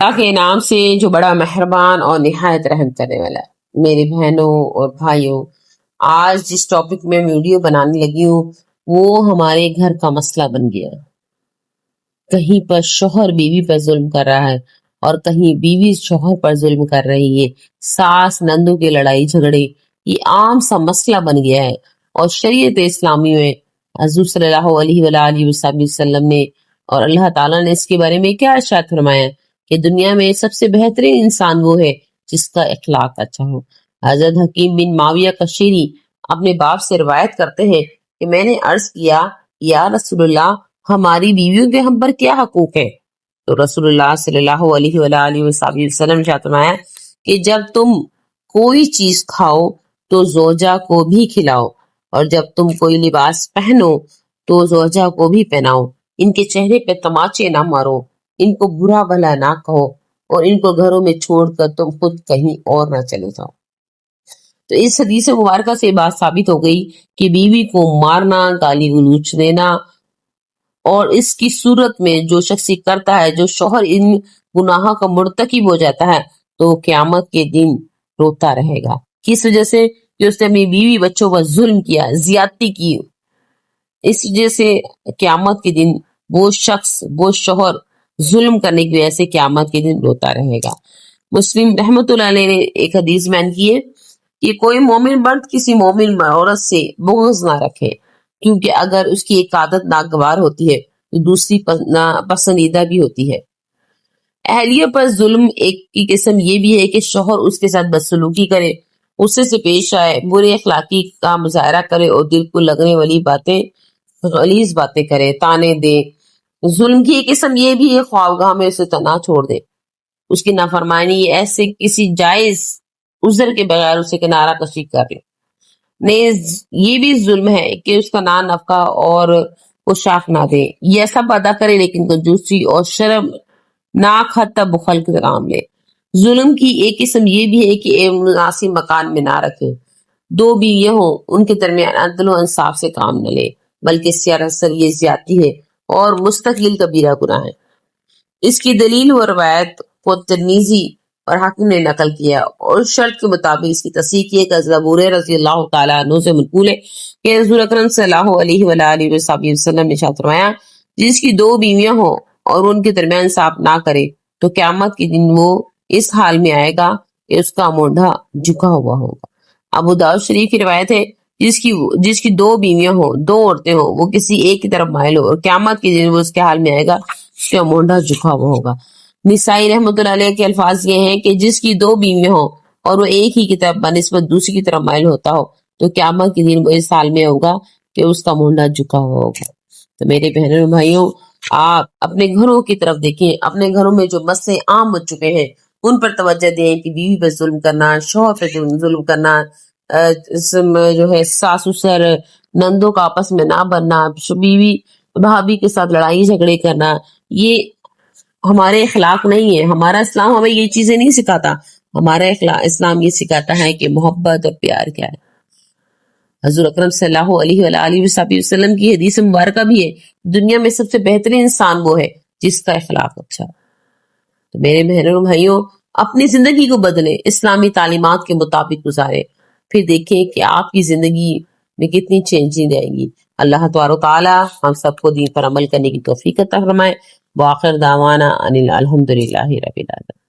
اللہ کے نام سے جو بڑا مہربان اور نہایت رحم کرنے والا ہے۔ میرے بہنوں اور بھائیوں، آج جس ٹاپک میں ویڈیو بنانے لگی ہوں وہ ہمارے گھر کا مسئلہ بن گیا۔ کہیں پر شوہر بیوی پر ظلم کر رہا ہے اور کہیں بیوی شوہر پر ظلم کر رہی ہے۔ ساس نندوں کی لڑائی جھگڑے یہ عام سا مسئلہ بن گیا ہے، اور شریعت اسلامی میں حضور صلی اللہ علیہ وآلہ وسلم نے اور اللہ تعالیٰ نے اس کے بارے میں کیا ارشاد فرمایا کہ دنیا میں سب سے بہترین انسان وہ ہے جس کا اخلاق اچھا ہو۔ حضرت حکیم بن معاویہ کشیری اپنے باپ سے روایت کرتے ہیں کہ میں نے عرض کیا، یا رسول اللہ، ہماری بیویوں کے ہم پر کیا حقوق ہے؟ تو رسول اللہ صلی اللہ علیہ وآلہ وسلم نے فرمایا کہ جب تم کوئی چیز کھاؤ تو زوجہ کو بھی کھلاؤ، اور جب تم کوئی لباس پہنو تو زوجہ کو بھی پہناؤ۔ ان کے چہرے پہ تماچے نہ مارو، ان کو برا بھلا نہ کہو، اور ان کو گھروں میں چھوڑ کر تم خود کہیں اور نہ چلے جاؤ۔ تو اس حدیث مبارکہ سے بات ثابت ہو گئی کہ بیوی کو مارنا، گالی گلوچ دینا، اور اس کی صورت میں جو شخص کرتا ہے، جو شوہر ان گناہوں کا مرتکب ہو جاتا ہے، تو قیامت کے دن روتا رہے گا۔ کس وجہ سے؟ کہ اس نے اپنی بیوی بچوں پر ظلم کیا، زیادتی کی۔ اس وجہ سے قیامت کے دن وہ شخص، وہ شوہر ظلم کرنے کی وجہ سے قیامت کے دن روتا رہے گا۔ مسلم رحمۃ اللہ علیہ نے ایک حدیث بیان کی ہے کہ کوئی مومن مرد کسی مومن عورت سے بغض نہ رکھے، کیونکہ اگر اس کی ایک عادت ناگوار ہوتی ہے تو دوسری پسندیدہ بھی ہوتی ہے۔ اہلیہ پر ظلم ایک کی قسم یہ بھی ہے کہ شوہر اس کے ساتھ بدسلوکی کرے، غصے سے پیش آئے، برے اخلاقی کا مظاہرہ کرے، اور دل کو لگنے والی باتیں، غلیظ باتیں کرے، تانے دے۔ ظلم کی ایک قسم یہ بھی ہے خواہگاہ میں اسے تنا چھوڑ دے، اس کی نافرمانی ایسے کسی جائز عذر کے بغیر اسے کنارہ کشی کر لے۔ نیز یہ بھی ظلم ہے کہ اس کا نان نفقہ اور پوشاک نہ دے، یہ سب ادا کرے لیکن کنجوسی اور شرم ناک حد تک بخل کے کام لے۔ ظلم کی ایک قسم یہ بھی ہے کہ مناسب مکان میں نہ رکھے، دو بیویاں ہوں ان کے درمیان عدل و انصاف سے کام نہ لے، بلکہ سراسر یہ زیادتی ہے اور مستقل کبیرہ گناہ ہے۔ اس کی دلیل و روایت کو ترمذی اور حاکم نے نقل کیا، اور شرط کے مطابق اس کی تصحیح کی ہے کہ ابو ہریرہ رضی اللہ تعالیٰ عنہ سے منقول ہے کہ رسول اکرم صلی اللہ علیہ وآلہ وسلم نے ارشاد فرمایا، جس کی دو بیویاں ہوں اور ان کے درمیان انصاف نہ کرے تو قیامت کے دن وہ اس حال میں آئے گا کہ اس کا مونڈھا جھکا ہوا ہوگا۔ ابو داؤد شریف کی روایت ہے، جس کی دو بیویاں ہوں، دو عورتیں ہوں، وہ کسی ایک کی طرف مائل ہو، اور قیامت کے دن وہ اس کے حال میں آئے گا اس کا مونڈھا جھکا ہوا ہوگا۔ نسائی رحمۃ اللہ علیہ کے الفاظ یہ ہیں کہ جس کی دو بیویاں ہوں اور وہ ایک ہی کی طرف بنسبت دوسری کی طرف مائل ہوتا ہو تو قیامت کے دن وہ اس حال میں ہوگا کہ اس کا مونڈھا جھکا ہوا ہوگا۔ تو میرے بہنوں اور بھائیوں، آپ اپنے گھروں کی طرف دیکھیں، اپنے گھروں میں جو مسئلے عام ہو چکے ہیں ان پر توجہ دیں کہ بیوی پر ظلم کرنا، شوہر پر ظلم کرنا، جو ہے ساس سسر نندوں کا آپس میں نہ بننا، بیوی بھابھی کے ساتھ لڑائی جھگڑے کرنا، یہ ہمارے اخلاق نہیں ہے۔ ہمارا اسلام ہمیں یہ چیزیں نہیں سکھاتا۔ ہمارا اسلام یہ سکھاتا ہے کہ محبت اور پیار کیا ہے۔ حضور اکرم صلی اللہ علیہ وآلہ وسلم کی حدیث مبارکہ بھی ہے، دنیا میں سب سے بہترین انسان وہ ہے جس کا اخلاق اچھا۔ تو میرے بہنوں بھائیوں، اپنی زندگی کو بدلیں، اسلامی تعلیمات کے مطابق گزاریں، پھر دیکھیں کہ آپ کی زندگی میں کتنی چینجنگ آئے گی۔ اللہ تبارک و تعالی ہم سب کو دین پر عمل کرنے کی توفیق عطا فرمائے۔ وآخر دعوانا ان الحمد للہ رب العالمین۔